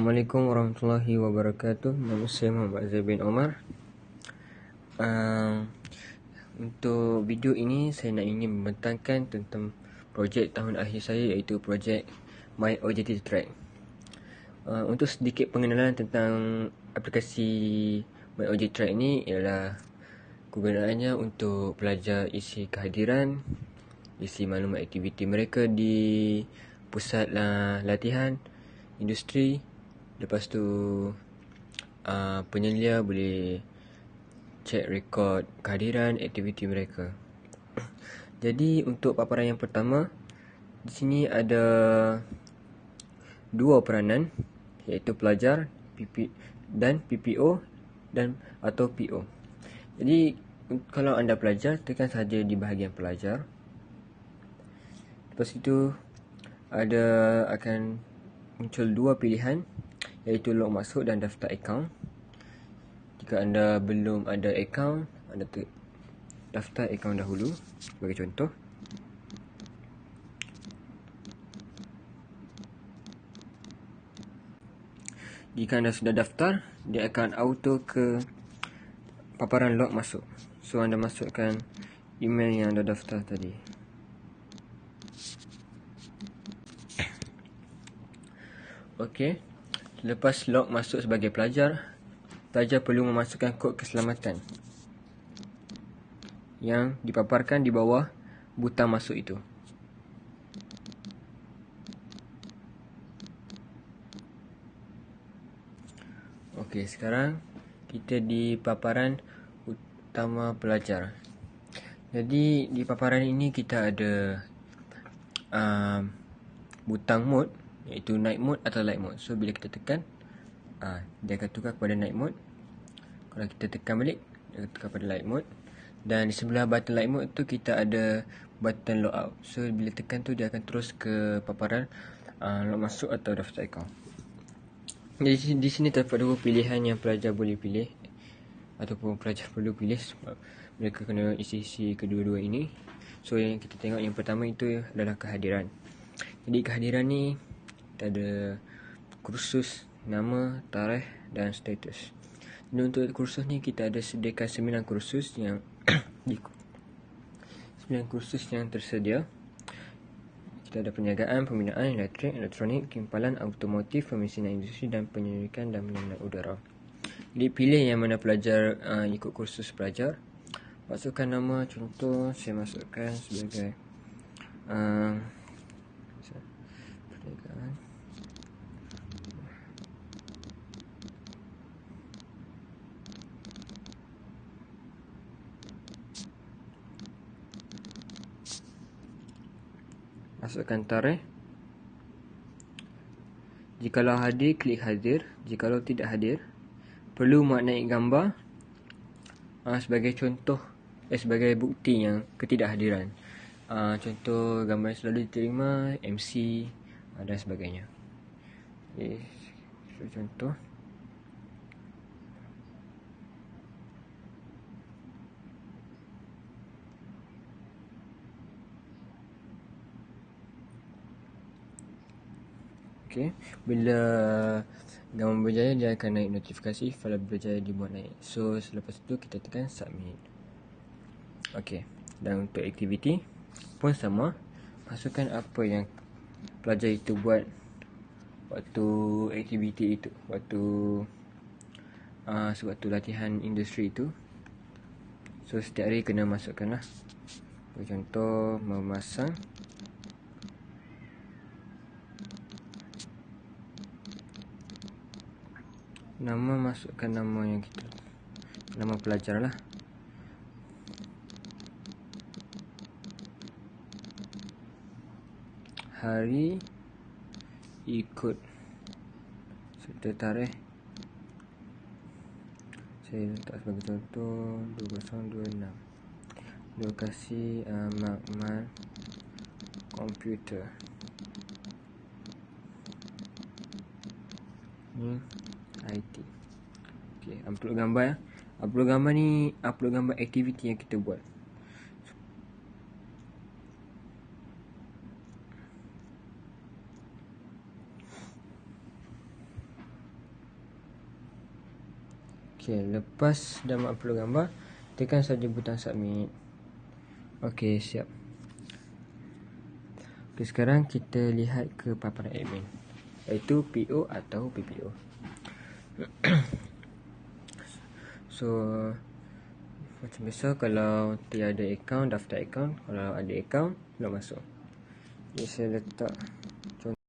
Assalamualaikum warahmatullahi wabarakatuh. Nama saya Muhammad Zaid bin Omar. Untuk video ini saya ingin membentangkan tentang projek tahun akhir saya, iaitu projek My OJT Track. Untuk sedikit pengenalan tentang aplikasi My OJT Track ini ialah kegunaannya untuk pelajar isi kehadiran, isi maklumat aktiviti mereka di pusat latihan industri. Lepas tu penyelia boleh cek rekod kehadiran aktiviti mereka. Jadi untuk paparan yang pertama, di sini ada dua peranan, iaitu pelajar dan PPO dan atau PO. Jadi kalau anda pelajar, tekan saja di bahagian pelajar. Lepas itu akan muncul dua pilihan, iaitu log masuk dan daftar akaun. Jika anda belum ada akaun, anda daftar akaun dahulu sebagai contoh. Jika anda sudah daftar, dia akan auto ke paparan log masuk. So anda masukkan email yang anda daftar tadi. Okey, lepas log masuk sebagai pelajar perlu memasukkan kod keselamatan yang dipaparkan di bawah butang masuk itu. Okey, sekarang kita di paparan utama pelajar. Jadi di paparan ini kita ada butang mode, iaitu night mode atau light mode. So bila kita tekan, dia akan tukar kepada night mode. Kalau kita tekan balik, dia akan tukar pada light mode. Dan di sebelah button light mode tu kita ada button logout. So bila tekan tu, dia akan terus ke paparan log masuk atau daftar akaun. Jadi di sini terdapat dua pilihan yang pelajar boleh pilih ataupun pelajar perlu pilih, sebab mereka kena isi kedua-dua ini. So yang kita tengok yang pertama itu adalah kehadiran. Jadi kehadiran ni kita ada kursus, nama, tarikh dan status. Dan untuk kursus ni kita ada sediakan 9 kursus yang 9 kursus yang tersedia. Kita ada perniagaan, pembinaan elektrik, elektronik, kimpalan, automotif, pemesinan industri dan penyelidikan dan penyelamatan udara. Jadi pilih yang mana pelajar ikut kursus pelajar. Masukkan nama, contoh saya masukkan sebagai perniagaan. Masukkan tarikh. Jikalau hadir, klik hadir. Jikalau tidak hadir, perlu maknai gambar sebagai contoh, sebagai bukti yang ketidakhadiran. Contoh gambar yang selalu diterima, MC dan sebagainya. Contoh. Okay. Bila gambar berjaya, dia akan naik notifikasi file berjaya dibuat naik. So selepas itu kita tekan submit. Okay. Dan untuk aktiviti pun sama. Masukkan apa yang pelajar itu buat waktu aktiviti itu, waktu latihan industri itu. So setiap hari kena masukkan lah. Contoh memasang nama, masukkan nama yang kita, nama pelajar lah. Hari, ikut serta tarikh. Saya letak sebagai contoh 2026. Lokasi makmal komputer. Ni IT. Okay, upload gambar. Upload gambar ni, upload gambar aktiviti yang kita buat. Okey, lepas dah upload gambar, tekan saja butang submit. Okey, siap. Okey, sekarang kita lihat ke paparan admin, iaitu PO atau PPO. So, macam biasa, kalau tiada akaun, daftar akaun. Kalau ada akaun, nak masuk. Jadi saya letak